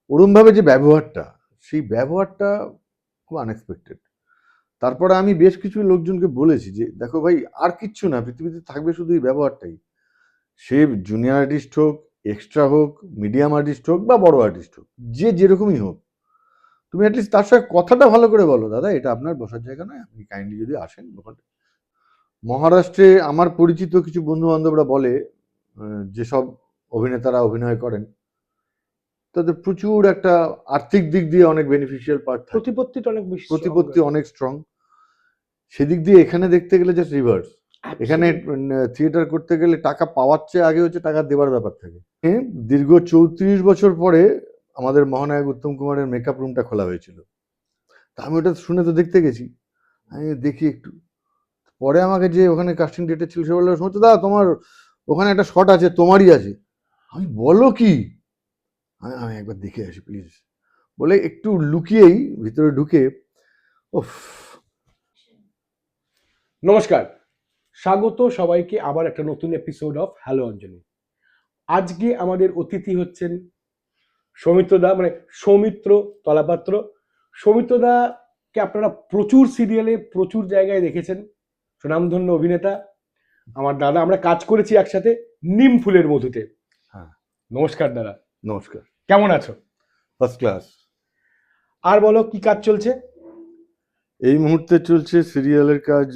ওরমভাবে যে ব্যবহারটা, সেই ব্যবহারটা খুব আনএক্সপেক্টেড। তারপরে আমি বেশ কিছু লোকজনকে বলেছি যে দেখো ভাই, আর কিচ্ছু না, পৃথিবীতে থাকবে শুধু এই ব্যবহারটাই। সে জুনিয়র আর্টিস্ট হোক, এক্সট্রা হোক, মিডিয়াম আর্টিস্ট হোক বা বড় আর্টিস্ট হোক, যে যেরকমই হোক, তুমি অ্যাটলিস্ট তার সঙ্গে কথাটা ভালো করে বলো, দাদা এটা আপনার বসার জায়গা নয়, আপনি কাইন্ডলি যদি আসেন ওখানে। মহারাষ্ট্রে আমার পরিচিত কিছু বন্ধু বান্ধবরা বলে, যেসব অভিনেতারা অভিনয় করেন তাদের প্রচুর একটা আর্থিক দিক দিয়ে অনেক বেনিফিশিয়াল পার্ট থাকে, প্রতিপত্তিটা অনেক বেশি প্রতিপত্তি অনেক স্ট্রং। সেদিক দিয়ে এখানে দেখতে গেলে জাস্ট রিভার্স। এখানে থিয়েটার করতে গেলে টাকা পাওয়ার চেয়ে আগে হচ্ছে টাকা দেওয়ার ব্যাপার থাকে। দীর্ঘ 34 বছর পরে আমাদের মহানায়ক উত্তম কুমারের মেকআপ রুমটা খোলা হয়েছিল। তা আমি ওটা শুনে তো দেখতে গেছি, আমি দেখি একটু। পরে আমাকে যে ওখানে কাস্টিং ডেটে ছিল সে বললো, সমস্ত দা তোমার ওখানে একটা শট আছে, তোমারই আছে। আমি বলো কি, আমি একবার দেখে আসি প্লিজ বলে একটু লুকিয়েই ভিতরে ঢুকে, ওফ। নমস্কার, স্বাগত সবাইকে আবার একটা নতুন এপিসোড অফ হ্যালো অঞ্জলি। আজকে আমাদের অতিথি হচ্ছেন সৌমিত্রদা, মানে সৌমিত্র তলাপাত্র। সৌমিত্রদাকে আপনারা প্রচুর সিরিয়ালে প্রচুর জায়গায় দেখেছেন, সুনামধন্য অভিনেতা। আমার দাদা, আমরা কাজ করেছি একসাথে নিম ফুলের মধুতে। হ্যাঁ, নমস্কার দাদা। নমস্কার। কেমন আছো? First class. আর বলো, কি কাজ চলছে? এই মুহূর্তে চলছে সিরিয়ালের কাজ,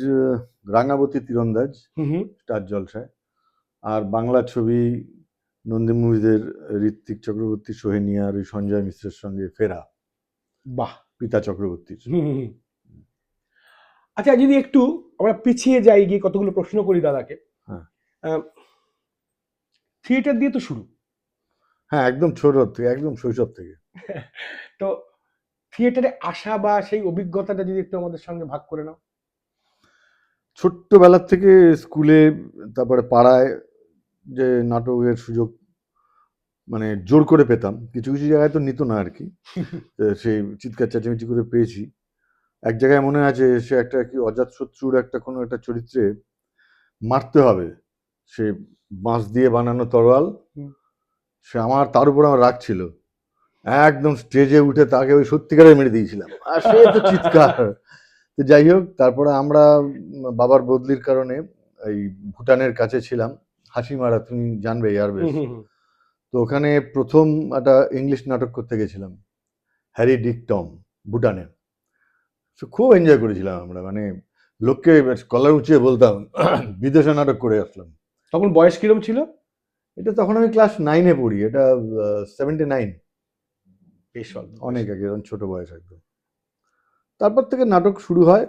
রাঙাবতী তীরন্দাজ স্টার জলসায়। আর বাংলা ছবি নন্দী মুভিজের ঋত্বিক চক্রবর্তী, সোহেনিয়া আর ওই সঞ্জয় মিশ্রের সঙ্গে ফেরা। বাহ। পিতা চক্রবর্তীর। আচ্ছা, যদি একটু আমরা পিছিয়ে যাই, গিয়ে কতগুলো প্রশ্ন করি দাদাকে। হ্যাঁ, থিয়েটার দিয়ে তো শুরু। হ্যাঁ, একদম ছোট থেকে, একদম শৈশব থেকে। তো থিয়েটারে আসা বা সেই অভিজ্ঞতাটা যদি একটু আমাদের সঙ্গে ভাগ করে নাও। ছোট্টবেলার থেকে স্কুলে, তারপরে পাড়ায় যে নাটকের সুযোগ মানে জোর করে পেতাম, কিছু কিছু জায়গায় তো নিত না আর কি। সেই চিৎকার চেঁচামেচি করে পেয়েছি। এক জায়গায় মনে আছে, সে একটা কি অজাতশত্রুর একটা কোনো একটা চরিত্রে মারতে হবে, সে বাঁশ দিয়ে বানানো তরোয়াল, সে আমার তার উপর আমার রাগ ছিল, একদম স্টেজে উঠে তাকে ওই সত্যিকারে মেরে দিয়েছিলাম, আর সে তো চিৎকার। তো যাই হোক, তারপরে আমরা বাবার বদলির কারণে এই ভুটানের কাছে ছিলাম, হাসিমারা, তুমি জানবে এয়ারবেস। তো ওখানে প্রথম একটা ইংলিশ নাটক করতে গেছিলাম, হ্যারি ডিক টম, ভুটানে। খুব এনজয় করেছিলাম আমরা, মানে লোককে কলার উঁচিয়ে বলতাম বিদেশে নাটক করে আসলাম। তখন বয়স কিরম ছিল? এটা তখন আমি ক্লাস 9-এ পড়ি, এটা 79। বেশ অনেক আগে, ছোট বয়স একদম। তারপর থেকে নাটক শুরু হয়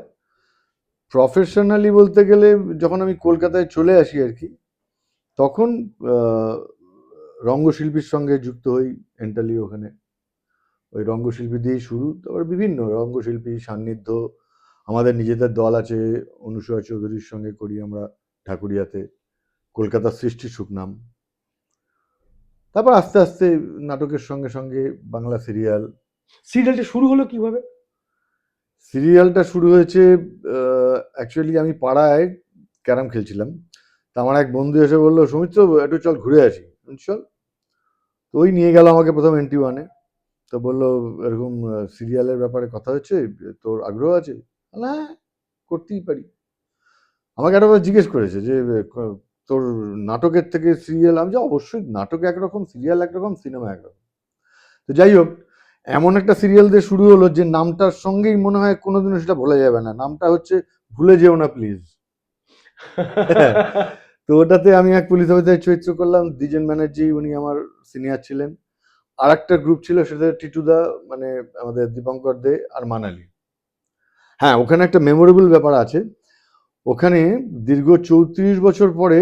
প্রফেশনালি বলতে গেলে যখন আমি কলকাতায় চলে আসি আর কি, তখন রঙ্গশিল্পীর সঙ্গে যুক্ত হই এন্টালি। ওখানে ওই রঙ্গশিল্পী দিয়েই শুরু, তারপরে বিভিন্ন রঙ্গশিল্পী সান্নিধ্য, আমাদের নিজেদের দল আছে, অনুসূয়া চৌধুরীর সঙ্গে করি আমরা ঠাকুরিয়াতে, কলকাতার সৃষ্টি সুখনাম। তারপর আস্তে আস্তে নাটকের সঙ্গে সঙ্গে বাংলা সিরিয়াল। সিরিয়ালটা শুরু হলো কিভাবে? সিরিয়ালটা শুরু হয়েছে, অ্যাকচুয়ালি আমি পাড়ায় ক্যারাম খেলছিলাম, তা আমার এক বন্ধু এসে বললো, সৌমিত্র একটু চল ঘুরে আসি। চল। তো ওই নিয়ে গেল আমাকে প্রথম NT1-এ। তো বললো এরকম সিরিয়ালের ব্যাপারে কথা হচ্ছে, তোর আগ্রহ আছে? হ্যাঁ, করতেই পারি। আমাকে একটা জিজ্ঞেস করেছে যে তোর নাটকের থেকে সিরিয়াল, আমি যে অবশ্যই, নাটক একরকম, সিরিয়াল একরকম, সিনেমা একরকম। তো যাই হোক, এমন একটা সিরিয়াল দিয়ে শুরু হলো যে নামটার সঙ্গেই মনে হয় কোনোদিনও সেটা ভোলা যাবে না। নামটা হচ্ছে ভুলে যেও না প্লিজ। তো ওটাতে আমি এক পুলিশ অফিসারের চরিত্র করলাম, দ্বিজেন ব্যানার্জি উনি আমার সিনিয়র ছিলেন। আর একটা গ্রুপ ছিল, সেটা টিটুদা, মানে আমাদের দীপঙ্কর দে আর মানালি। হ্যাঁ, ওখানে একটা মেমোরেবল ব্যাপার আছে। ওখানে দীর্ঘ 34 বছর পরে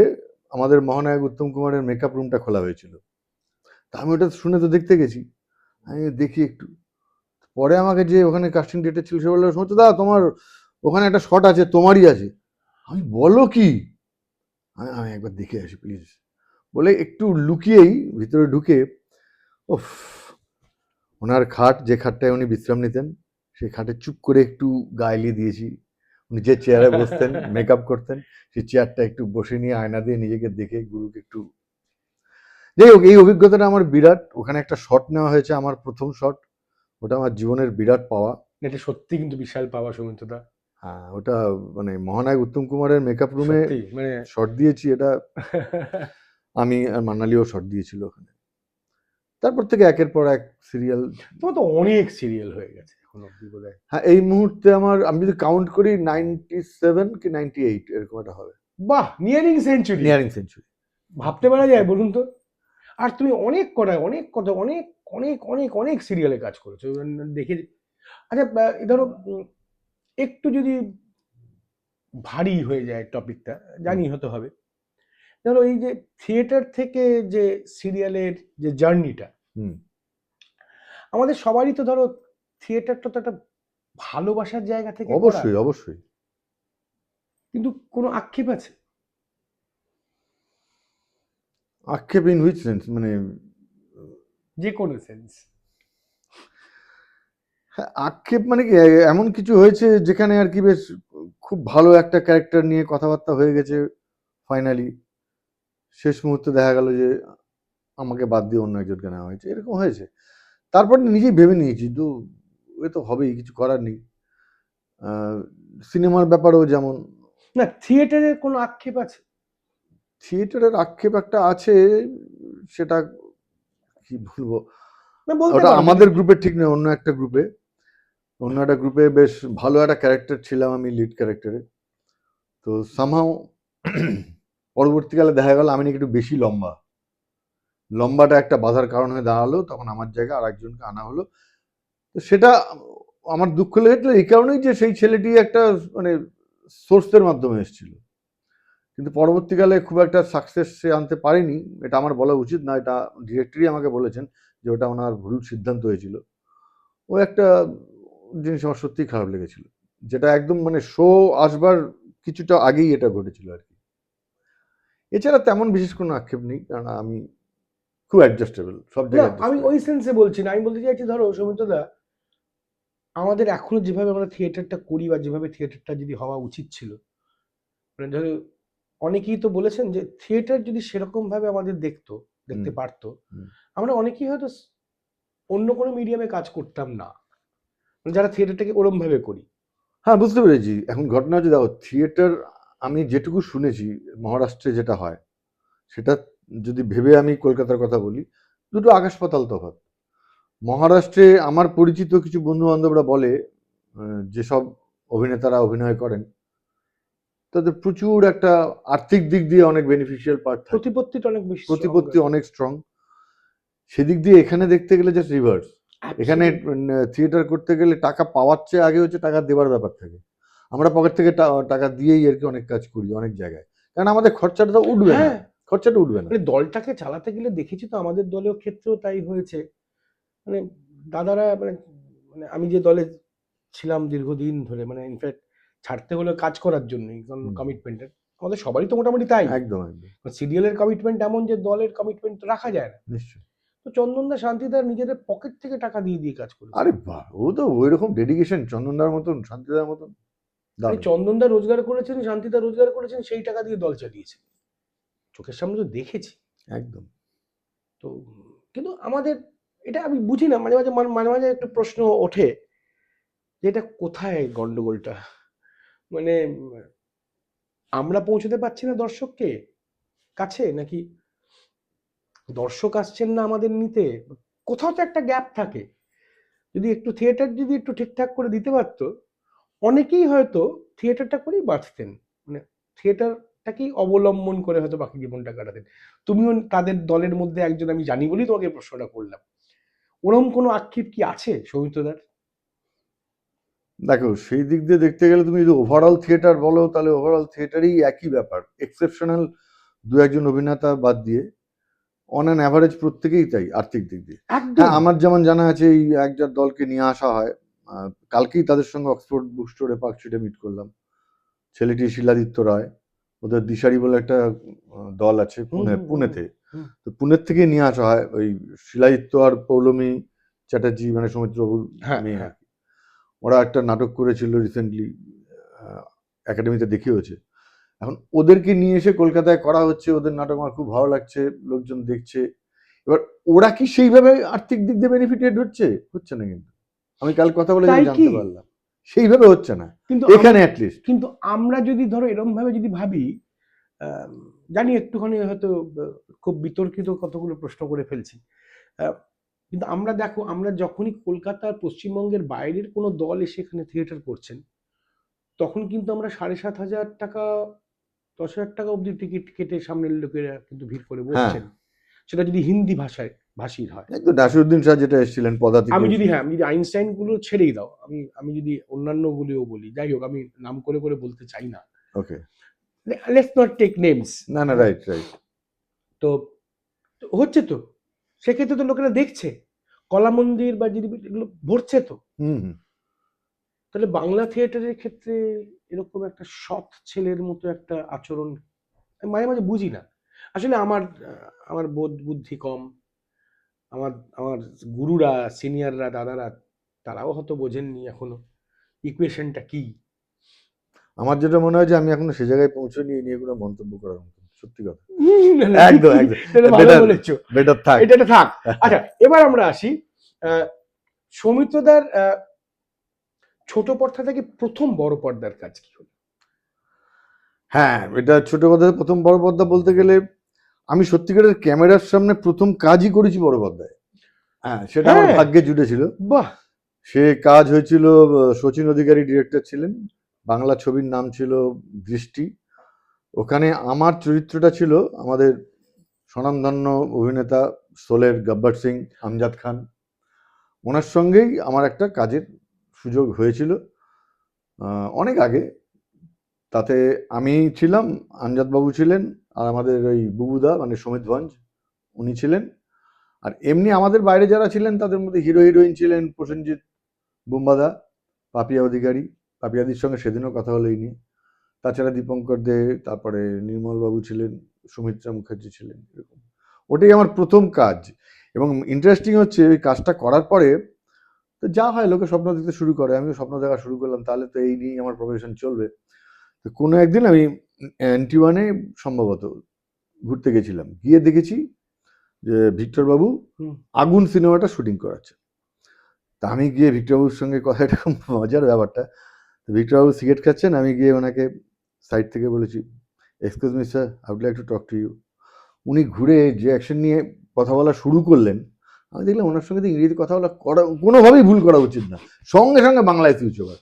আমাদের মহানায়ক উত্তম কুমারের মেকআপ রুমটা খোলা হয়েছিল। তা আমি ওটা শুনে তো দেখতে গেছি, আমি দেখি একটু। পরে আমাকে যে ওখানে কাস্টিং ডেটে ছিল সে বললো, সমস্ত দা তোমার ওখানে একটা শট আছে, তোমারই আছে। আমি বলো কি, আমি একবার দেখে আসি প্লিজ বলে একটু লুকিয়েই ভিতরে ঢুকে, ওফ। ওনার খাট, যে খাটটায় উনি বিশ্রাম নিতেন, সেই খাটে চুপ করে একটু গা এলিয়ে দিয়েছি। উনি যে চেয়ারে বসতেন মেকআপ করতেন, সেই চেয়ারটা একটু বসে নিয়ে আয়না দিয়ে নিজেকে দেখে গুরুকে একটু যাই হোক, এই অভিজ্ঞতাটা আমার বিরাট। ওখানে একটা শট নেওয়া হয়েছে, আমার প্রথম শট, ওটা আমার জীবনের বিরাট পাওয়া। এটা সত্যি কিন্তু বিশাল পাওয়া সৌমিত্রদা। হ্যাঁ, ওটা মানে মহানায়ক উত্তম কুমারের মেকআপ রুমে সত্যি মানে শট দিয়েছি, এটা আমি আর মান্নালিও শট দিয়েছিল ওখানে। তারপর থেকে একের পর এক সিরিয়াল। তোমার তো অনেক সিরিয়াল হয়ে গেছে এখন অব্দি বোধহয়। হ্যাঁ, এই মুহূর্তে আমার, আমি যদি কাউন্ট করি, 97 কি 98 এরকম একটা হবে, বাহ, নিয়ারিং সেঞ্চুরি। Nearing century. ভাবতে পারা যায় বলুন তো? আর তুমি অনেক কটা অনেক কত অনেক অনেক অনেক অনেক সিরিয়ালে কাজ করেছো দেখে। আচ্ছা ধরো একটু যদি ভারী হয়ে যায় টপিকটা, জানি হতে হবে। ধরো এই যে থিয়েটার থেকে যে সিরিয়ালের যে জার্নিটা, হুম, আমাদের সবারই তো ধরো থিয়েটারটা তো একটা ভালোবাসার জায়গা থেকে করা, অবশ্যই অবশ্যই। কিন্তু কোনো আক্ষেপ আছে? আক্ষেপ ইন হুইচ সেন্স, মানে যে কোনো সেন্স। হ্যাঁ, আক্ষেপ মানে কি, এমন কিছু হয়েছে যেখানে আর কি বেশ খুব ভালো একটা ক্যারেক্টার নিয়ে কথাবার্তা হয়ে গেছে, ফাইনালি শেষ মুহূর্তে দেখা গেল যে আমাকে বাদ দিয়ে অন্য একজনকে নেওয়া হয়েছে, এরকম হয়েছে। তারপর নিজেই ভেবে নিয়েছি তো, এ তো হবেই, কিছু করার নেই। সিনেমার ব্যাপারেও যেমন। না, থিয়েটারের কোনো আক্ষেপ আছে? থিয়েটারের আক্ষেপ একটা আছে, সেটা কি বলবো, না বলতে ওটা পারো আমাদের গ্রুপে ঠিক নয়, অন্য একটা গ্রুপে, অন্য একটা গ্রুপে বেশ ভালো একটা ক্যারেক্টার ছিলাম আমি, লিড ক্যারেক্টারে। তো সামহাও পরবর্তীকালে দেখা গেল আমি নাকি একটু বেশি লম্বা, লম্বাটা একটা বাধার কারণ হয়ে দাঁড়ালো, তখন আমার জায়গায় আর একজনকে আনা হলো। তো সেটা আমার দুঃখ লেগেছিল এই কারণেই যে সেই ছেলেটি একটা মানে সোর্সের মাধ্যমে এসেছিল, কিন্তু পরবর্তীকালে খুব একটা সাকসেস সে আনতে পারেনি। এটা আমার বলা উচিত না, এটা ডিরেক্টরই আমাকে বলেছেন যে ওটা ওনার ভুল সিদ্ধান্ত হয়েছিল। ও একটা জিনিস আমার সত্যিই খারাপ লেগেছিল, যেটা একদম মানে শো আসবার কিছুটা আগেই এটা ঘটেছিল আর কি। এছাড়া তেমন বিশেষ কোনো আক্ষেপ নেই, কারণ আমি খুব অ্যাডজাস্টেবল, সব না, জায়গায় আমি অ্যাডজাস্ট ওই করি। সেন্সে বলছি না, আমি বলতে চাইছি ধরো সৌমিত্রদা, আমাদের এখনো যেভাবে আমরা থিয়েটারটা করি বা যেভাবে থিয়েটারটা যদি হওয়া উচিত ছিল, মানে ধরো অনেকেই তো বলেছেন যে থিয়েটার যদি সেরকম ভাবে আমাদের দেখতে হুম, পারতো, হুম। আমরা অনেকেই হয়তো অন্য কোনো মিডিয়ামে কাজ করতাম না, মানে যারা থিয়েটারটাকে ওরম ভাবে করি। হ্যাঁ, বুঝতে পেরেছি। এখন ঘটনা হচ্ছে, দেখো থিয়েটার, আমি যেটুকু শুনেছি মহারাষ্ট্রে যেটা হয়, সেটা যদি ভেবে আমি কলকাতার কথা বলি, দুটো আকাশ পাতাল তফাৎ। মহারাষ্ট্রে আমার পরিচিত কিছু বন্ধু বান্ধবরা বলে, যেসব অভিনেতারা অভিনয় করেন তাদের প্রচুর একটা আর্থিক দিক দিয়ে অনেক বেনিফিশিয়াল পার্ট থাকে, প্রতিপত্তিটা অনেক বেশি strong প্রতিপত্তি আছে। অনেক স্ট্রং। সেদিক দিয়ে এখানে দেখতে গেলে জাস্ট রিভার্স। এখানে Absolutely. থিয়েটার করতে গেলে টাকা পাওয়ার চেয়ে আগে হচ্ছে টাকা দেওয়ার ব্যাপার থাকে। আমরা পকেট থেকে টাকা দিয়েই আর কি অনেক কাজ করি অনেক জায়গায়, কারণ আমাদের খরচাটা তো উঠবে না, হ্যাঁ, খরচাটা উঠবে না। মানে দলটাকে চালাতে গেলে দেখেছি তো, আমাদের দলের ক্ষেত্রেও তাই হয়েছে। মানে দাদারা মানে মানে আমি যে দলে ছিলাম দীর্ঘদিন ধরে, মানে ইনফ্যাক্ট ছাড়তে হলো কাজ করার জন্যই, কারণ হুম, কমিটমেন্টের, আমাদের সবারই তো মোটামুটি তাই। একদম একদম, সিরিয়ালের কমিটমেন্ট এমন যে দলের কমিটমেন্ট রাখা যায় না। নিশ্চয়ই। তো চন্দনদা শান্তিদার নিজেদের পকেট থেকে টাকা দিয়ে দিয়ে কাজ করেছে। আরে বাহ, ও তো ওই রকম ডেডিকেশন, চন্দনদার মতন, শান্তিদার মতন, মানে দারুণ। চন্দনদা রোজগার করেছেন, শান্তিদা রোজগার করেছেন, সেই টাকা দিয়ে দল চালিয়েছে, চোখের সামনে তো দেখেছি। একদম। তো কিন্তু আমাদের এটা আমি বুঝি না, মাঝে মাঝে মাঝে মাঝে একটু প্রশ্ন ওঠে যে এটা কোথায় গন্ডগোলটা, মানে আমরা পৌঁছতে পারছি না দর্শককে কাছে, নাকি দর্শক আসছেন না আমাদের নিতে? কোথাও তো একটা গ্যাপ থাকে। যদি একটু থিয়েটার যদি একটু ঠিকঠাক করে দিতে পারতো, অনেকেই হয়তো থিয়েটারটা করেই বাঁচতেন, মানে থিয়েটারটাকেই অবলম্বন করে হয়তো বাকি জীবনটা কাটাতেন। তুমিও তাদের দলের মধ্যে একজন, আমি জানি বলেই তোমাকে এই প্রশ্নটা করলাম। ওরম কোনো আক্ষেপ কি আছে সৌমিত্রদার? দেখো, সেই দিক দিয়ে দেখতে গেলে তুমি যদি ওভারঅল থিয়েটার বলো, তাহলে ওভারঅল থিয়েটারই একই ব্যাপার, এক্সেপশনাল দু একজন অভিনেতা বাদ দিয়ে অন অ্যান অ্যাভারেজ প্রত্যেকেই তাই আর্থিক দিক দিয়ে। হ্যাঁ, একদম। আমার যেমন জানা আছে এই একটা দলকে নিয়ে আসা হয়, কালকেই তাদের সঙ্গে অক্সফোর্ড বুক স্টোরে পার্ক স্ট্রিটে মিট করলাম। ছেলেটি শিলাদিত্য রায়, ওদের দিশারি বলে একটা দল আছে হুম হুম হুম পুনেতে। হুম। তো পুনের থেকে নিয়ে আসা হয় ওই শিলাদিত্য আর পৌলমী চ্যাটার্জি, মানে সৌমিত্রবাবুর হ্যাঁ মেয়ে আর হ্যাঁ। কি। ওরা একটা নাটক করেছিল রিসেন্টলি, একাডেমিতে দেখিয়েছে। এখন ওদেরকে নিয়ে এসে কলকাতায় করা হচ্ছে, ওদের নাটক আমার খুব ভালো লাগছে, লোকজন দেখছে। এবার ওরা কি সেইভাবে আর্থিক দিক দিয়ে বেনিফিটেড হচ্ছে? হচ্ছে না কিন্তু। আমি কাল কথা বলে তাই জানতে কি? পারলাম সেইভাবে হচ্ছে না কিন্তু এখানে অ্যাটলিস্ট। কিন্তু আমরা যদি ধরো এরকম ভাবে যদি ভাবি, আম, জানি একটুখানি হয়তো খুব বিতর্কিত কতগুলো প্রশ্ন করে ফেলছি, আহ, কিন্তু আমরা দেখো, আমরা যখনই কলকাতার পশ্চিমবঙ্গের বাইরের কোনো দল এসে এখানে থিয়েটার করছেন, তখন কিন্তু আমরা 7,500 টাকা 10,000 টাকা অব্দি টিকিট কেটে সামনের লোকেরা কিন্তু ভিড় করে হ্যাঁ, বসছেন, সেটা যদি হিন্দি ভাষায় ভাষীর হয়। এই তো নাসিরুদ্দিন শাহ যেটা এসেছিলেন পদাতিক। আমি যদি আইনস্টাইন গুলো ছেড়েই দাও, আমি যদি অন্যান্য গুলিও বলি, যাই হোক, আমি নাম করে করে বলতে চাই না, ওকে, লেটস নট টেক নেমস। না না, রাইট রাইট। তো তো হচ্ছে তো, সেক্ষেত্রে তো লোকেরা দেখছে, কলা মন্দির বা যদি এগুলো ভরছে তো। হুম হুম। তাহলে বাংলা থিয়েটারের ক্ষেত্রে এরকম একটা সৎ ছেলের মতো একটা আচরণ আমি মাঝে মাঝে বুঝি না। আসলে আমার বোধ বুদ্ধি কম, আমার আমার গুরুরা, সিনিয়ররা, দাদারা, তারাও হয়তো বোঝেননি এখনো ইকুয়েশনটা কি। আমার যেটা মনে হয় যে আমি এখনো সে জায়গায় পৌঁছাইনি এই নিয়ে কোনো মন্তব্য করার মতো, সত্যি কথা। না, না, একদম ঠিকই, একদম। এটা ভালো বেটার, বলেছো। বেটার থাক। এটা থাক। আচ্ছা, এবার আমরা আসি সৌমিত্রদার ছোট পর্দা থেকে প্রথম বড় পর্দার কাজ কি হলো? হ্যাঁ, এটা ছোট কথা। প্রথম বড় পর্দা বলতে গেলে আমি সত্যিকারের ক্যামেরার সামনে প্রথম কাজই করেছি বড় পর্দায়। হ্যাঁ, সেটা আমার হ্যাঁ, ভাগ্যে জুটেছিল। বাহ। সে কাজ হয়েছিল, শচীন অধিকারী ডিরেক্টর ছিলেন, বাংলা ছবির নাম ছিল দৃষ্টি। ওখানে আমার চরিত্রটা ছিল আমাদের স্বনামধন্য অভিনেতা সোলের গব্বর সিং, আমজাদ খান, ওনার সঙ্গেই আমার একটা কাজের সুযোগ হয়েছিল অনেক আগে। তাতে আমি ছিলাম, আমজাদবাবু ছিলেন, আর আমাদের ওই বুবুদা মানে সমিত ভঞ্জ উনি ছিলেন। আর এমনি আমাদের বাইরে যারা ছিলেন তাদের মধ্যে হিরো হিরোইন ছিলেন প্রসেনজিৎ, বুম্বাদা, পাপিয়া অধিকারী। পাপিয়াদির সঙ্গে সেদিনও কথা হলো এই নিয়ে। তাছাড়া দীপঙ্কর দে, তারপরে নির্মলবাবু ছিলেন, সুমিত্রা মুখার্জি ছিলেন, এরকম। ওটাই আমার প্রথম কাজ। এবং ইন্টারেস্টিং হচ্ছে ওই কাজটা করার পরে তো যা হয় লোকে স্বপ্ন দেখতে শুরু করে, আমিও স্বপ্ন দেখা শুরু করলাম, তাহলে তো এই নিয়েই আমার প্রফেশন চলবে। তো কোনো একদিন আমি অ্যান্টিওয়ানে সম্ভবত ঘুরতে গেছিলাম, গিয়ে দেখেছি যে ভিক্টর বাবু হুম। আগুন সিনেমাটা শুটিং করাচ্ছে। তা আমি গিয়ে ভিক্টর বাবুর সঙ্গে কথা, এটা খুব মজার ব্যাপারটা। ভিক্টর বাবু সিগারেট খাচ্ছেন, আমি গিয়ে ওনাকে সাইড থেকে বলেছি, excuse me sir, I would like to talk to you. উনি ঘুরে যে অ্যাকশন নিয়ে কথা বলা শুরু করলেন, আমি দেখলাম ওনার সঙ্গে তো ইংরেজি কথা বলা কোনোভাবেই ভুল করা উচিত না, সঙ্গে সঙ্গে বাংলায় সুইচ ওভার।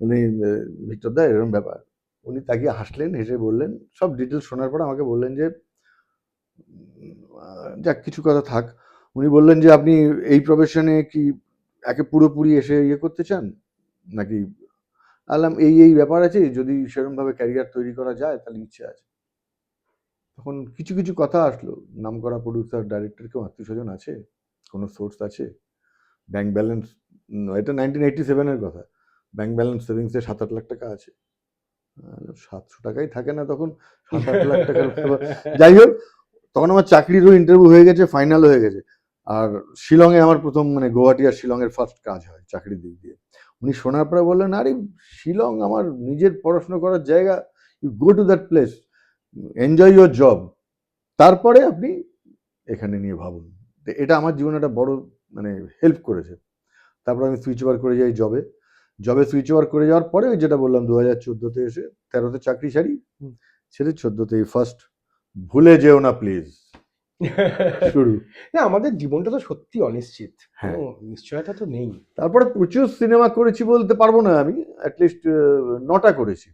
উনি, ভিক্টর দা এরকম ব্যাপার। উনি তাকিয়ে হাসলেন, হেসে বললেন, সব ডিটেলস শোনার পর আমাকে বললেন যে যাক কিছু কথা থাক। উনি বললেন যে আপনি এই প্রফেশনে কি একে পুরোপুরি এসে ইয়ে করতে চান নাকি? আলাম এই ব্যাপার আছে, যদি সেরকমভাবে ক্যারিয়ার তৈরি করা যায় তাহলে ইচ্ছে আছে। তখন কিছু কিছু কথা আসলো, নাম করা প্রডিউসার ডাইরেক্টর কেউ আত্মীয় স্বজন আছে, কোনো সোর্স আছে, ব্যাংক ব্যালেন্স, এটা 1987-এর কথা, ব্যাংক ব্যালেন্স সেভিংসে 7-8 লাখ টাকা আছে। 700 টাকাই থাকে না তখন, 7-8 লাখ টাকার ব্যাপার। যাই হোক, তখন আমার চাকরিরও ইন্টারভিউ হয়ে গেছে, ফাইনাল হয়ে গেছে। আর শিলংয়ে আমার প্রথম, মানে গুয়াহাটি আর শিলংয়ের ফার্স্ট কাজ হয় চাকরির দিক দিয়ে। উনি শোনার পরে বললেন, আরে শিলং আমার নিজের পড়াশোনা করার জায়গা, you go to that place, enjoy your job, তারপরে আপনি এখানে নিয়ে ভাবুন। তো এটা আমার জীবনে একটা বড় মানে হেল্প করেছে। তারপর আমি সুইচ ওভার করে যাই জবে সুইচ ওভার করে যাওয়ার পরে ওই যেটা বললাম 2014-তে এসে 13-তে চাকরি ছাড়ি, ছেড়ে 14-তে ফার্স্ট ভুলে যেও না প্লিজ শুরু। না, আমাদের জীবনটা তো সত্যি অনিশ্চিত, হ্যাঁ, কোনো নিশ্চয়তা তো নেই। তারপরে প্রচুর সিনেমা করেছি বলতে পারবো না, আমি অ্যাটলিস্ট 9টা করেছি।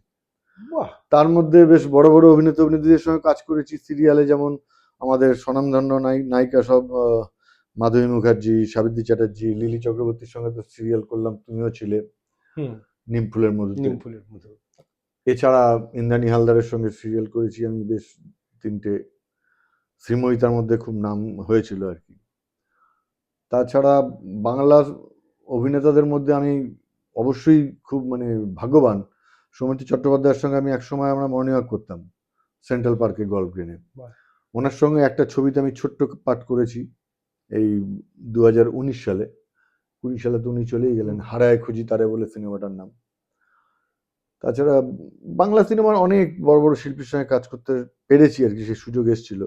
বাহ। তার মধ্যে বেশ বড় বড় অভিনেতা অভিনেত্রীদের সঙ্গে কাজ করেছি সিরিয়ালে, যেমন আমাদের স্বনামধন্য নায়িকা সব, মাধবী মুখার্জি, সাবিত্রী চ্যাটার্জি, লিলি চক্রবর্তীর সঙ্গে তো সিরিয়াল করলাম, তুমিও ছিলে হুম। নিমফুলের মধুতে। নিম ফুলের মতো। এছাড়া ইন্দ্রাণী হালদারের সঙ্গে সিরিয়াল করেছি আমি বেশ 3টে, শ্রীময়ী তার মধ্যে খুব নাম হয়েছিল আর কি। তাছাড়া বাংলার অভিনেতাদের মধ্যে আমি অবশ্যই খুব মানে ভাগ্যবান, সৌমিত্র চট্টোপাধ্যায়ের সঙ্গে আমি একসময় আমরা মর্নিং ওয়াক করতাম সেন্ট্রাল পার্কে গল্ফ গ্রিনে। বাহ। ওনার সঙ্গে একটা ছবিতে আমি ছোট্ট পাঠ করেছি এই 2019 সালে, 20 সালে তো উনি চলেই গেলেন, হারায় খুঁজি তারে বলে সিনেমাটার নাম। তাছাড়া বাংলা সিনেমার অনেক বড় বড় শিল্পীর সঙ্গে কাজ করতে পেরেছি আর কি, সে সুযোগ এসেছিল।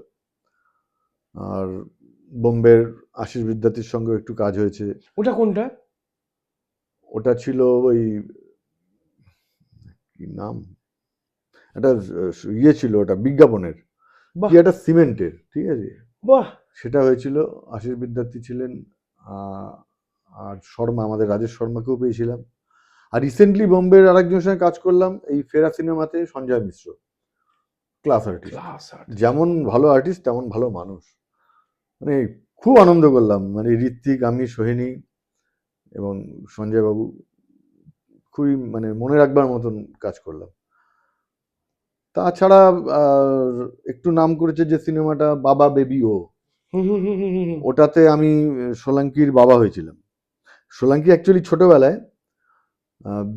আর বোম্বের আশিস বিদ্যার্থীর সঙ্গে একটু কাজ হয়েছে। ওটা কোনটা? ওটা ছিল ওই কি নাম, একটা ইয়ে ছিল, ওটা বিজ্ঞাপনের, বাহ কি একটা সিমেন্টের, ঠিক আছে, বাহ। সেটা হয়েছিল। আশিস বিদ্যার্থী ছিলেন, আহ, আর শর্মা, আমাদের রাজেশ শর্মাকেও পেয়েছিলাম। আর রিসেন্টলি বোম্বের আরেকজনের সঙ্গে কাজ করলাম এই ফেরা সিনেমাতে, সঞ্জয় মিশ্র, ক্লাস আর্টিস্ট। Class art. যেমন ভালো আর্টিস্ট তেমন ভালো মানুষ, মানে খুব আনন্দ করলাম। মানে ঋত্বিক, আমি, সোহিনী এবং সঞ্জয় বাবু খুবই মানে মনে রাখবার মতন কাজ করলাম। তাছাড়া একটু নাম করেছে যে সিনেমাটা বাবা বেবি ও, ওটাতে আমি সোলাঙ্কির বাবা হয়েছিলাম। সোলাঙ্কি অ্যাকচুয়ালি ছোটবেলায়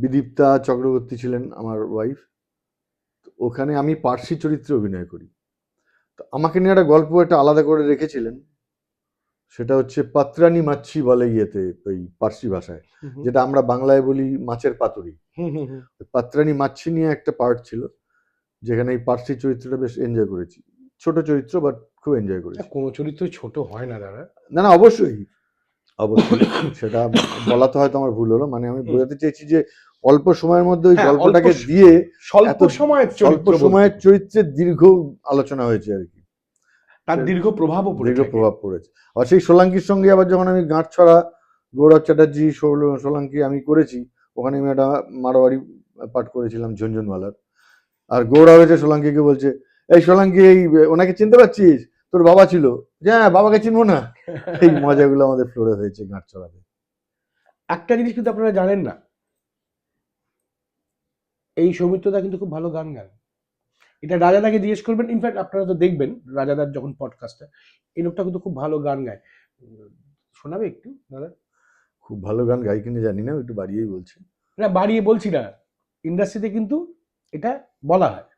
বিদীপ্তা চক্রবর্তী ছিলেন আমার ওয়াইফ, ওখানে আমি পার্সি চরিত্রে অভিনয় করি। তো আমাকে নিয়ে একটা গল্প একটা আলাদা করে রেখেছিলেন, সেটা হচ্ছে পাত্রানি মাছি বলে ইয়েতে, ওই পার্সি ভাষায়, যেটা আমরা বাংলায় বলি মাছের পাতুরি। পাত্রানি মাছি নিয়ে একটা পার্ট ছিল, যেখানে এই পার্সি চরিত্রটা বেশ এনজয় করেছি। ছোট চরিত্র, বাট খুব এনজয় করেছি। কোনো চরিত্র ছোট হয় না দাদা। না না, অবশ্যই অবশ্যই, সেটা বলা তো হয়তো আমার ভুল হলো। মানে আমি বোঝাতে চেয়েছি যে অল্প সময়ের মধ্যে ওই হ্যাঁ, গল্পটাকে অল্প দিয়ে স্বল্প এত সময়ের স্বল্প চরিত্র সময়ের বলতে। চরিত্রের দীর্ঘ আলোচনা হয়েছে আর কি, তার দীর্ঘ প্রভাবও পড়ে দীর্ঘ থাকে। প্রভাব পড়েছে। আর সেই সোলাঙ্কির সঙ্গে আবার যখন আমি গাঁটছড়া, গৌরব চ্যাটার্জি, সোলাঙ্কি আমি করেছি, ওখানে আমি একটা মারোয়ারি পাঠ করেছিলাম ঝুনঝুনওয়ালার। আর গৌরব এসে সোলাঙ্কিকে বলছে, এই সোলাঙ্কি, এই ওনাকে চিনতে পারছিস, তোর বাবা ছিল। হ্যাঁ, বাবাকে চিনবো না। এই মজাগুলো আমাদের ফ্লোরে হয়েছে গাঁটছড়াতে। একটা জিনিস কিন্তু আপনারা জানেন না, এই সৌমিত্রদা কিন্তু খুব ভালো গান গান। এটা রাজাদাকে জিজ্ঞেস করবেন, ইনফ্যাক্ট আপনারা তো দেখবেন রাজাদার যখন পডকাস্টটা, এই লোকটা কিন্তু খুব ভালো গান গায়। শোনাবে একটু দাদা? খুব ভালো গান গাই কিনা জানি না, একটু বাড়িয়েই বলছি। না, বাড়িয়ে বলছি না, ইন্ডাস্ট্রিতে কিন্তু এটা বলা হয়।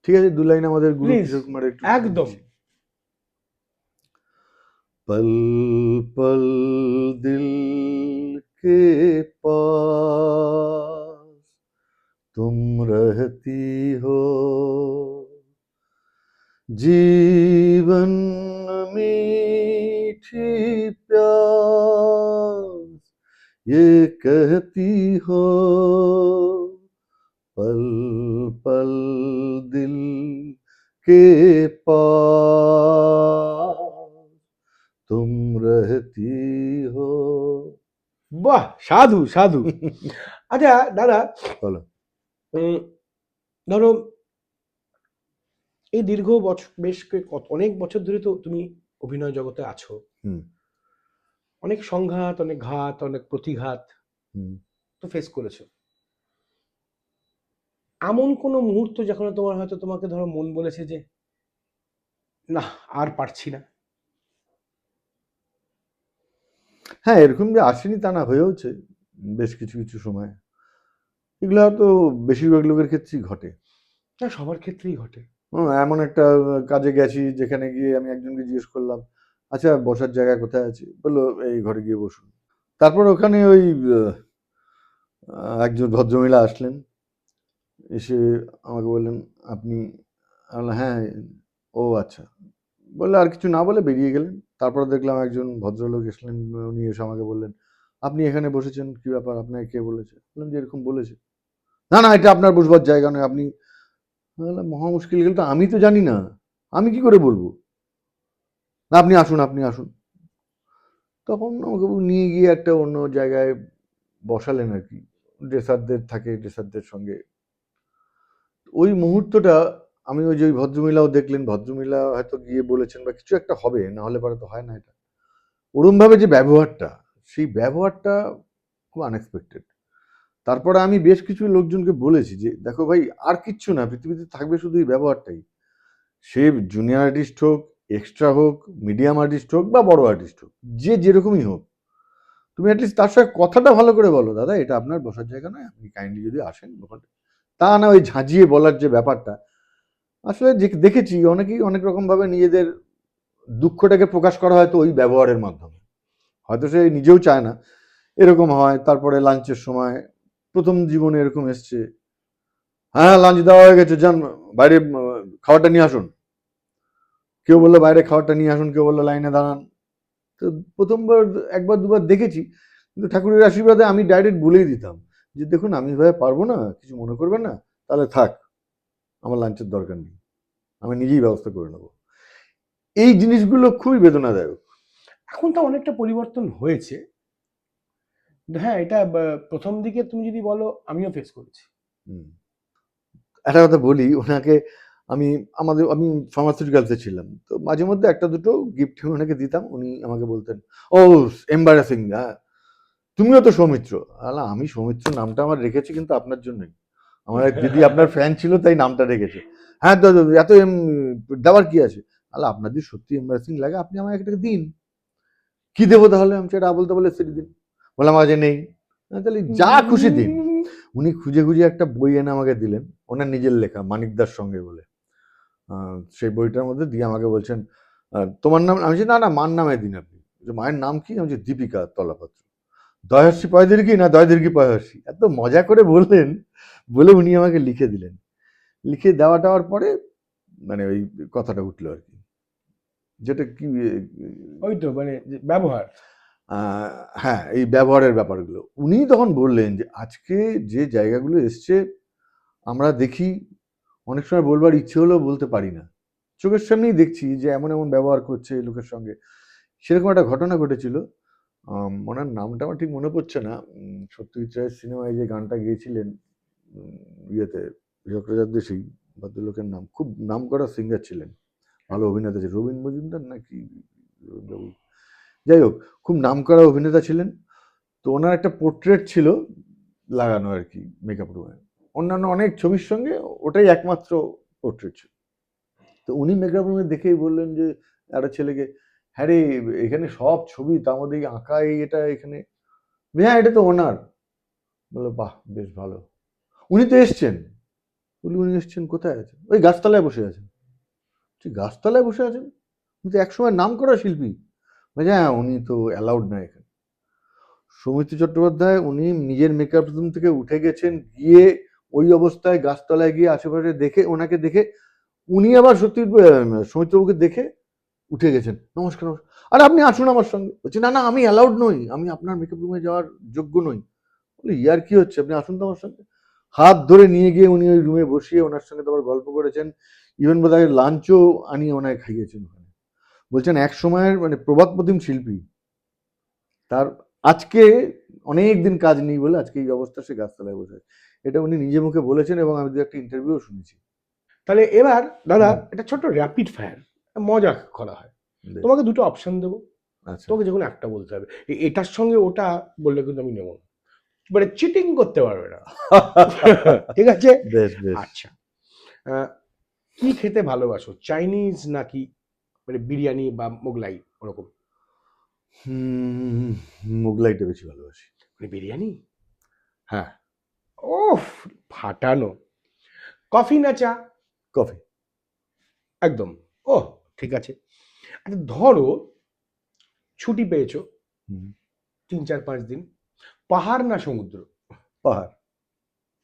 ঠিক আছে, দু লাইন আমাদের গুরু প্লিজ, কিশোর কুমার একটু একদম। पल पल दिल के पास तुम रहती हो, जीवन मीठी प्यास ये कहती हो, पल पल दिल के पास तुम रहती हो। বাহ, সাধু সাধু। আচ্ছা দাদা, বলো। ধরো এই দীর্ঘ বছর, অনেক বছর ধরে তো তুমি অভিনয় জগতে আছো। হুম অনেক সংঘাত, অনেক ঘাত, অনেক প্রতিঘাত হুম তো ফেস করেছো। এমন কোনো মুহূর্ত যখন তোমার হয়তো তোমাকে ধরো মন বলেছে যে না, আর পারছি না? হ্যাঁ, এরকম যে আসেনি তা না, হয়েওছে বেশ কিছু কিছু সময়। এগুলো তো বেশিরভাগ লোকের ক্ষেত্রেই ঘটে। না, সবার ক্ষেত্রেই ঘটে। এমন একটা কাজে গেছি যেখানে গিয়ে আমি একজনকে জিজ্ঞেস করলাম, আচ্ছা বসার জায়গা কোথায় আছে, বললো এই ঘরে গিয়ে বসুন। তারপর ওখানে ওই একজন ভদ্রমহিলা আসলেন, এসে আমাকে বললেন আপনি, আমি বললাম, হ্যাঁ। ও আচ্ছা, বললে আর কিছু না বলে বেরিয়ে গেলেন। তারপরে দেখলাম একজন ভদ্রলোক এসলেন, উনি এসে আমাকে বললেন, আপনি এখানে বসেছেন কি ব্যাপার, আপনাকে কে বলেছে? বললাম যে এরকম বলেছে। না না, এটা আপনার বসবার জায়গা নয়, আপনি। বললাম মহা মুশকিল, গেল তো আমি তো জানি না, আমি কি করে বলবো? না, আপনি আসুন, আপনি আসুন। তখন আমাকে নিয়ে গিয়ে একটা অন্য জায়গায় বসালেন আর কি, ড্রেসারদের থাকে, ড্রেসারদের সঙ্গে। ওই মুহূর্তটা আমি, ওই যে ওই ভদ্রমহিলাও দেখলেন, ভদ্রমহিলা হয়তো গিয়ে বলেছেন বা কিছু একটা হবে, না হলে পরে তো হয় না এটা। ওরমভাবে যে ব্যবহারটা, সেই ব্যবহারটা খুব আনএক্সপেক্টেড। তারপরে আমি বেশ কিছু লোকজনকে বলেছি যে দেখো ভাই, আর কিচ্ছু না, পৃথিবীতে থাকবে শুধু এই ব্যবহারটাই। সে জুনিয়র আর্টিস্ট হোক, এক্সট্রা হোক, মিডিয়াম আর্টিস্ট হোক বা বড় আর্টিস্ট হোক, যে যেরকমই হোক, তুমি অ্যাটলিস্ট তার সঙ্গে কথাটা ভালো করে বলো, দাদা এটা আপনার বসার জায়গা নয়, আপনি কাইন্ডলি যদি আসেন ওখানে। তা না ওই ঝাঁঝিয়ে বলার যে ব্যাপারটা, আসলে দেখেছি অনেকেই অনেক রকমভাবে নিজেদের দুঃখটাকে প্রকাশ করা হয়তো ওই ব্যবহারের মাধ্যমে, হয়তো সে নিজেও চায় না এরকম হয়। তারপরে লাঞ্চের সময় প্রথম জীবনে এরকম এসছে, হ্যাঁ লাঞ্চ দেওয়া হয়ে গেছে, যান বাইরে খাবারটা নিয়ে আসুন। কেউ বললো বাইরে খাবারটা নিয়ে আসুন, কেউ বললো লাইনে দাঁড়ান। তো প্রথমবার একবার দুবার দেখেছি, কিন্তু ঠাকুরের আশীর্বাদে আমি ডাইরেক্ট বলেই দিতাম যে দেখুন আমি ভাই পারবো না, কিছু মনে করবেন না, তাহলে থাক, আমার লাঞ্চের দরকার নেই, আমি নিজেই ব্যবস্থা করে নেবো। এই জিনিসগুলো খুবই বেদনাদায়ক। এখন তো অনেকটা পরিবর্তন হয়েছে, কিন্তু হ্যাঁ এটা প্রথম দিকে তুমি যদি বলো আমিও ফেস করেছি। হুম। একটা কথা বলি, ওনাকে আমি ফার্মাসিউটিক্যালসে ছিলাম, তো মাঝে মধ্যে একটা দুটো গিফট ওনাকে দিতাম, উনি আমাকে বলতেন ও এম্বারাসিং, হ্যাঁ তুমিও তো সৌমিত্র। আলা আমি সৌমিত্র নামটা আমার রেখেছি কিন্তু আপনার জন্যই, আমার এক দিদি আপনার ফ্যান ছিল তাই নামটা রেখেছে। হ্যাঁ তো এত দেওয়ার কি আছে? আলা আপনার যদি সত্যি এম্বারাসিং লাগে আপনি আমাকে একটা দিন। কি দেবো তাহলে? আমি সেটা আবল তাবল এসে দিন। বললাম আজ নেই। তাহলে যা খুশি দিন। উনি খুঁজে খুঁজে একটা বই এনে আমাকে দিলেন, ওনার নিজের লেখা, মানিকদার সঙ্গে বলে। সেই বইটার মধ্যে দিয়ে আমাকে বলছেন তোমার নাম? আমি বলছি না না, মার নামে দিন আপনি। মায়ের নাম কি? আমি বলছি দীপিকা তলাপাত্র। দয়ার্সি পয়দীর্ঘি না দয়দীর্ঘি পয়হর্ষি, এত মজা করে বললেন, বলে উনি আমাকে লিখে দিলেন। লিখে দেওয়ার পরে মানে ওই কথাটা উঠলো আর কি, যেটা কি ওই তো মানে যে ব্যবহার। হ্যাঁ এই ব্যবহারের ব্যাপারগুলো উনি তখন বললেন যে আজকে যে জায়গাগুলো এসছে আমরা দেখি, অনেক সময় বলবার ইচ্ছে হলেও বলতে পারি না, চোখের সামনেই দেখছি যে এমন এমন ব্যবহার করছে লোকের সঙ্গে। সেরকম একটা ঘটনা ঘটেছিল। ওনার নামটা আমার ঠিক মনে পড়ছে না। সত্যজিৎ রায়ের সিনেমায় যে গানটা গেয়েছিলেন ইয়েতে, চক্রবর্তী, ভদ্রলোকের নাম, খুব নাম করা সিঙ্গার ছিলেন, ভালো অভিনেতা ছিলেন, রবীন মজুমদার নাকি রবীন্দ্রবাবু, যাই হোক খুব নাম করা অভিনেতা ছিলেন। তো ওনার একটা পোর্ট্রেট ছিল লাগানো আর কি মেকআপ রুমে, অন্যান্য অনেক ছবির সঙ্গে ওটাই একমাত্র পোর্ট্রেট ছিল। তো উনি মেকআপ রুমে দেখেই বললেন যে একটা ছেলেকে, হ্যাঁ রে এখানে সব ছবি, তার মধ্যে এই আঁকা এটা এখানে, হ্যাঁ এটা তো ওনার। বললো বাহ বেশ ভালো, উনি তো এসছেন। বলি উনি এসছেন কোথায় আছেন? ওই গাছতলায় বসে আছেন। ঠিক গাছতলায় বসে আছেন? উনি তো একসময় নাম করা শিল্পী। বলছে হ্যাঁ উনি তো অ্যালাউড নয় এখানে। সৌমিত্র চট্টোপাধ্যায় উনি নিজের মেকআপ রুম থেকে উঠে গেছেন, গিয়ে ওই অবস্থায় গাছতলায় গিয়ে আশেপাশে দেখে, ওনাকে দেখে উনি আবার সত্যি সৌমিত্রবাবুকে দেখে উঠে গেছেন, নমস্কার নমস্কার, আরে আপনি আসুন আমার সঙ্গে। বলছে না না আমি অ্যালাউড নই, আমি আপনার মেকআপ রুমে যাওয়ার যোগ্য নই। বলি ইয়ার কি হচ্ছে, আপনি আসুন তো আমার সঙ্গে। হাত ধরে নিয়ে গিয়ে উনি ওই রুমে বসিয়ে ওনার সঙ্গে তো আবার গল্প করেছেন, ইভেন বোধহয় লাঞ্চও আনিয়ে ওনায় খাইয়েছেন ওখানে। বলছেন এক সময়ের মানে প্রবাদ প্রতিম শিল্পী, তার আজকে অনেক দিন কাজ নেই বলে আজকে এই অবস্থা, সে গাছতলায় বসে আছে। এটা উনি নিজে মুখে বলেছেন এবং আমি দু একটা ইন্টারভিউ শুনেছি। তাহলে এবার দাদা এটা ছোট্ট র্যাপিড ফায়ার মজা করা হয়, বেশ, তোমাকে দুটো অপশন দেবো, আচ্ছা। তোমাকে যে কোনো একটা বলতে হবে, এটার সঙ্গে ওটা বললে কিন্তু আমি নেবো না, মানে চিটিং করতে পারবে না। ঠিক আছে? বেশ বেশ। আচ্ছা, আহ, কি খেতে ভালোবাসো, চাইনিজ নাকি মানে বিরিয়ানি বা মোগলাই ওরকম? মোগলাইটা বেশি ভালোবাসি। মানে বিরিয়ানি? হ্যাঁ। ওফ, ফাটানো। কফি না চা? কফি। একদম। ও ঠিক আছে। আচ্ছা ধরো ছুটি পেয়েছো হুম, 3-4-5 দিন, পাহাড় না সমুদ্র? পাহাড়।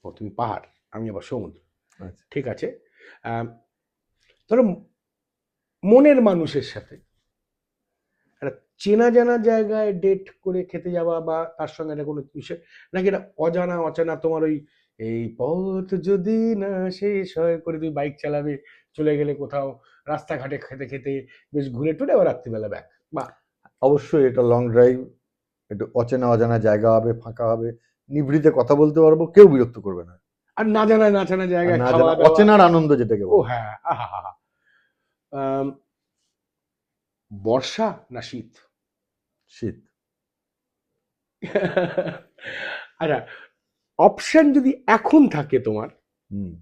ও তুমি পাহাড়, আমি আবার সমুদ্র। আচ্ছা। ঠিক আছে। আম, ধরো মনের মানুষের সাথে একটা চেনা জানা জায়গায় ডেট করে খেতে যাওয়া বা তার সঙ্গে একটা কোনো বিষয়, নাকি এটা অজানা অচেনা তোমার ওই এই পথ যদি না শেষ হয় করে তুমি বাইক চালাবে, চলে গেলে কোথাও রাস্তাঘাটে খেতে খেতে বেশ ঘুরে টুরে আবার রাত্রিবেলা ব্যাক, বা অবশ্যই এটা লং ড্রাইভ, একটু অচেনা অজানা জায়গা হবে, ফাঁকা হবে, নিভৃতে কথা বলতে পারবো, কেউ বিরক্ত করবে না। আর না জানা না জানা আর জায়গায় না খাওয়া জানা দাওয়া। অচেনার আনন্দ যেটাকে ও বলে। হ্যাঁ, আহা হা হা। বর্ষা না শীত? শীত। আচ্ছা, অপশন যদি এখন থাকে তোমার, হুম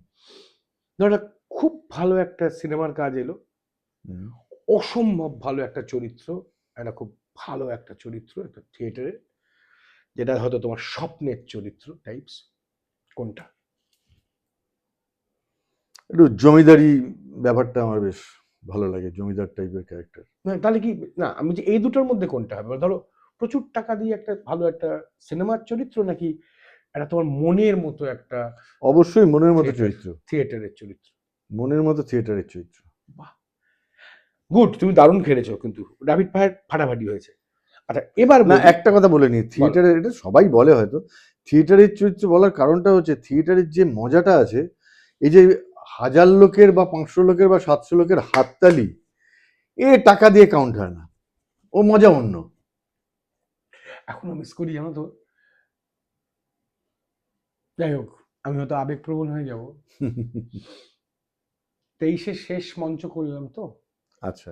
ধরো একটা খুব ভালো একটা সিনেমার কাজ এলো, হুম। অসম্ভব ভালো একটা চরিত্র, একটা খুব ভালো একটা চরিত্র একটা থিয়েটারে, যেটা হয়তো তোমার স্বপ্নের চরিত্র টাইপস, কোনটা? একটু জমিদারি ব্যাপারটা আমার বেশ ভালো লাগে, জমিদার টাইপের ক্যারেক্টার। না তাহলে কি, না আমি যে এই দুটোর মধ্যে কোনটা হবে, ধরো প্রচুর টাকা দিয়ে একটা ভালো একটা সিনেমার চরিত্র, নাকি একটা তোমার মনের মতো একটা অবশ্যই মনের মতো থিয়েটার চরিত্র, থিয়েটারের চরিত্র? মনের মতো থিয়েটারের চরিত্র। বাহ। গুড, তুমি দারুণ খেলেছো, কিন্তু র্যাপিড ফায়ার ফাটাফাটি হয়েছে। আচ্ছা এবার না, বলি। একটা কথা বলে নি, থিয়েটারের এটা সবাই বলে হয়তো, থিয়েটারের চরিত্র বলার কারণটা হচ্ছে থিয়েটারের যে মজাটা আছে, এই যে 1000 লোকের বা 500 লোকের বা 700 লোকের হাততালি, এ টাকা দিয়ে কাউন্ট হয় না, ও মজা অন্য। এখনো মিস করি জানো তো। যাই হোক, আমি হয়তো আবেগপ্রবণ হয়ে যাব। 23-এর শেষ মঞ্চ করলাম তো, আচ্ছা,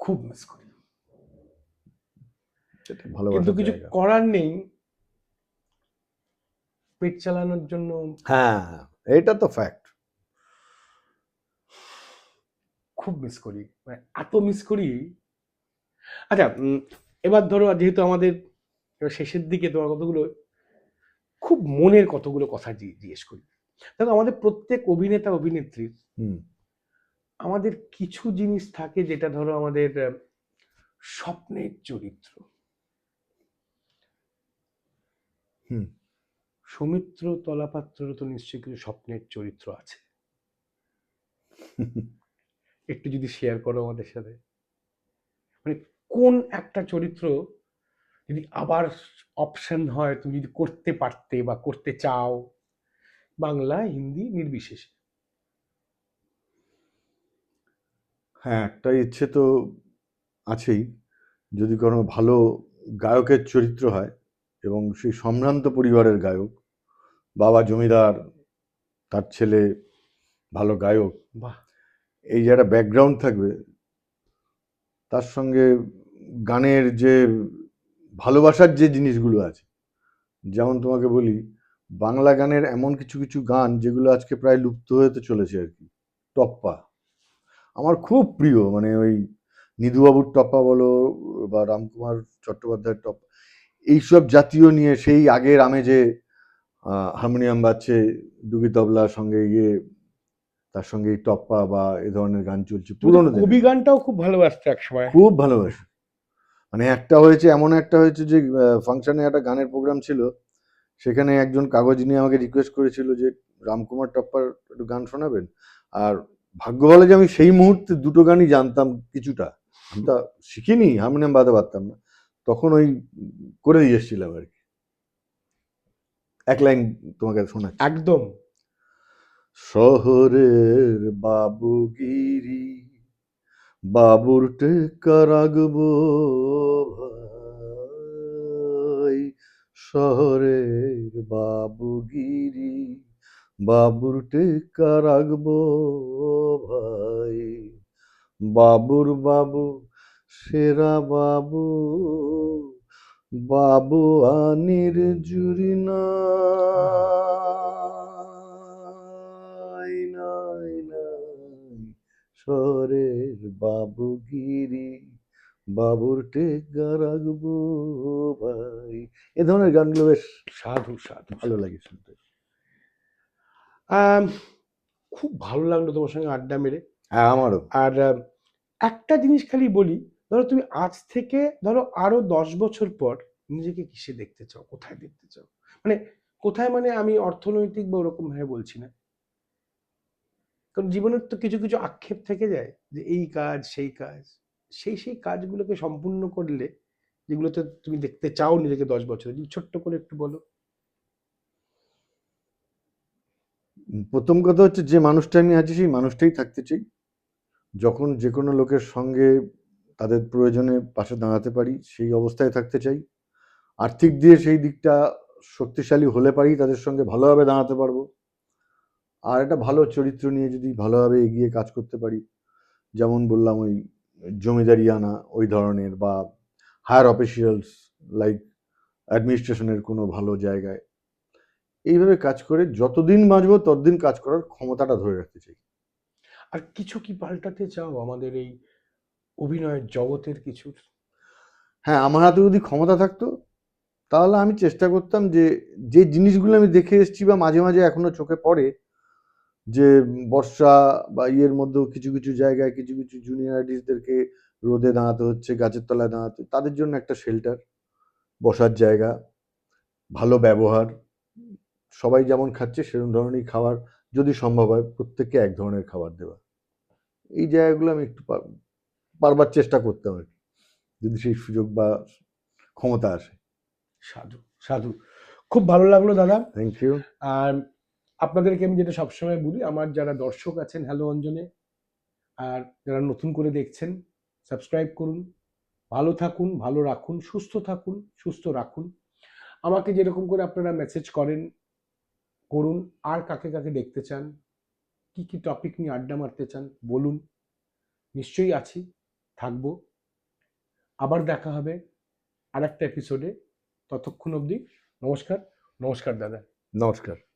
খুব মিস করি। সেটা কিন্তু ভালোবাসার কিছু জায়গা। করার নেই, পেট চালানোর জন্য হ্যাঁ, এটা তো ফ্যাক্ট। খুব মিস করি, মানে এত মিস করি। আচ্ছা এবার ধরো, যেহেতু আমাদের এবার শেষের দিকে, তোমার কতগুলো খুব মনের কতগুলো কথা জিজ্ঞেস করি। দেখো, আমাদের প্রত্যেক অভিনেতা অভিনেত্রীর হুম আমাদের কিছু জিনিস থাকে যেটা ধরো আমাদের স্বপ্নের চরিত্র। হুম সৌমিত্র তলাপাত্ররও তো নিশ্চয়ই কিছু স্বপ্নের চরিত্র আছে, একটু যদি শেয়ার করো আমাদের সাথে। মানে কোন একটা চরিত্র যদি আবার অপশন হয়, তুমি যদি করতে পারতে বা করতে চাও, বাংলা হিন্দি নির্বিশেষে? হ্যাঁ, একটা ইচ্ছে তো আছেই, যদি কোনো ভালো গায়কের চরিত্র হয় এবং সেই সম্ভ্রান্ত পরিবারের গায়ক, বাবা জমিদার, তার ছেলে ভালো গায়ক, বাহ, এই যে একটা ব্যাকগ্রাউন্ড থাকবে, তার সঙ্গে গানের যে ভালোবাসার যে জিনিসগুলো আছে, যেমন তোমাকে বলি, বাংলা গানের এমন কিছু কিছু গান যেগুলো আজকে প্রায় লুপ্ত হতে চলেছে আর কি। টপ্পা আমার খুব প্রিয়, মানে ওই নিধুবাবুর টপ্পা বলো বা রামকুমার চট্টোপাধ্যায়ের টপ্পা, এইসব জাতীয় নিয়ে সেই আগের আমেজে হারমোনিয়াম বাজছে, ডুগি তবলার সঙ্গে গিয়ে তার সঙ্গে এই টপ্পা বা এ ধরনের গান চলছে তুমি তো পুরোনো কবি দিনের। গানটাও খুব ভালোবাসতে এক সময়। খুব ভালোবাসি। মানে একটা হয়েছে, এমন একটা হয়েছে যে ফাংশনে একটা গানের প্রোগ্রাম ছিল, সেখানে একজন কাগজ নিয়ে আমাকে রিকোয়েস্ট করেছিল যে রামকুমার টপ্পার একটু গান শোনাবেন। আর ভাগ্য বলে যে আমি সেই মুহূর্তে দুটো গানই জানতাম কিছুটা, আমি তো শিখিনি, হারমোনিয়াম বাজাতে পারতাম না, তখন ওই করে দিয়ে এসেছিলাম আর কি। এক লাইন তোমাকে শোনাচ্ছি। একদম। শহরের বাবুগিরি, বাবুর টেক্কা রাখবো ভাই, শহরের বাবুগিরি, বাবুর টেক্কা রাখবো ভাই, বাবুর বাবু সেরা বাবু, বাবু আনির জুরি নাই নাই নাই, শহরের বাবুগিরি, বাবুর টেক্কা রাখবো ভাই। এ ধরনের গানগুলো বেশ সাধু সাধু ভালো লাগে শুনতে। আম, খুব ভালো লাগলো তোমার সঙ্গে আড্ডা মেরে। হ্যাঁ, আমারও। আর একটা জিনিস খালি বলি, ধরো তুমি আজ থেকে ধরো আরো 10 বছর পর নিজেকে কিসে দেখতে চাও, কোথায় দেখতে চাও? মানে কোথায়, মানে আমি অর্থনৈতিক বা ওরকম ভাবে বলছি না, কারণ জীবনের তো কিছু কিছু আক্ষেপ থেকে যায় যে এই কাজ সেই কাজ, সেই কাজগুলোকে সম্পূর্ণ করলে যেগুলোতে তুমি দেখতে চাও নিজেকে 10 বছরে, যদি ছোট্ট করে একটু বলো। প্রথম কথা হচ্ছে, যে মানুষটা আমি আছি সেই মানুষটাই থাকতে চাই। যখন যে কোনো লোকের সঙ্গে তাদের প্রয়োজনে পাশে দাঁড়াতে পারি সেই অবস্থায় থাকতে চাই। আর্থিক দিয়ে সেই দিকটা শক্তিশালী হলে পারি তাদের সঙ্গে ভালোভাবে দাঁড়াতে পারবো। আর একটা ভালো চরিত্র নিয়ে যদি ভালোভাবে এগিয়ে কাজ করতে পারি, যেমন বললাম ওই জমিদারিয়ানা ওই ধরনের, বা হায়ার অফিসিয়ালস লাইক অ্যাডমিনিস্ট্রেশনের কোনো ভালো জায়গায়, এইভাবে কাজ করে যতদিন বাঁচবো ততদিন কাজ করার ক্ষমতাটা ধরে রাখতে চাই। আর কিছু কি পাল্টাতে চাও আমাদের এই অভিনয়ের জগতের কিছু? হ্যাঁ, আমার হাতে যদি ক্ষমতা থাকতো তাহলে আমি চেষ্টা করতাম যে যে জিনিসগুলো আমি দেখে এসেছি বা মাঝে মাঝে এখনো চোখে পড়ে, যে বর্ষা বা ইয়ের মধ্যেও কিছু কিছু জায়গায় কিছু কিছু জুনিয়র আর্টিস্টদেরকে রোদে দাঁড়াতে হচ্ছে, গাছের তলায় দাঁড়াতে, তাদের জন্য একটা শেল্টার, বসার জায়গা, ভালো ব্যবহার, সবাই যেমন খাচ্ছে সেরকম ধরনেরই খাবার, যদি সম্ভব হয় প্রত্যেককে এক ধরনের খাবার দেওয়া। এই জায়গাগুলো আমি একটু পারবার চেষ্টা করতাম আর কি, যদি সেই সুযোগ বা ক্ষমতা আসে। সাধু সাধু, খুব ভালো লাগলো দাদা। Thank you. আর আপনাদেরকে আমি যেটা সবসময় বলি, আমার যারা দর্শক আছেন হ্যালো অঞ্জনে, আর যারা নতুন করে দেখছেন, সাবস্ক্রাইব করুন, ভালো থাকুন, ভালো রাখুন, সুস্থ থাকুন, সুস্থ রাখুন। আমাকে যেরকম করে আপনারা মেসেজ করেন, করুন। আর কাকে কাকে দেখতে চান, কি কি টপিক নিয়ে আড্ডা মারতে চান বলুন, নিশ্চয়ই আছি, থাকবো। আবার দেখা হবে আর একটা এপিসোডে। ততক্ষণ অবধি নমস্কার। নমস্কার দাদা। নমস্কার।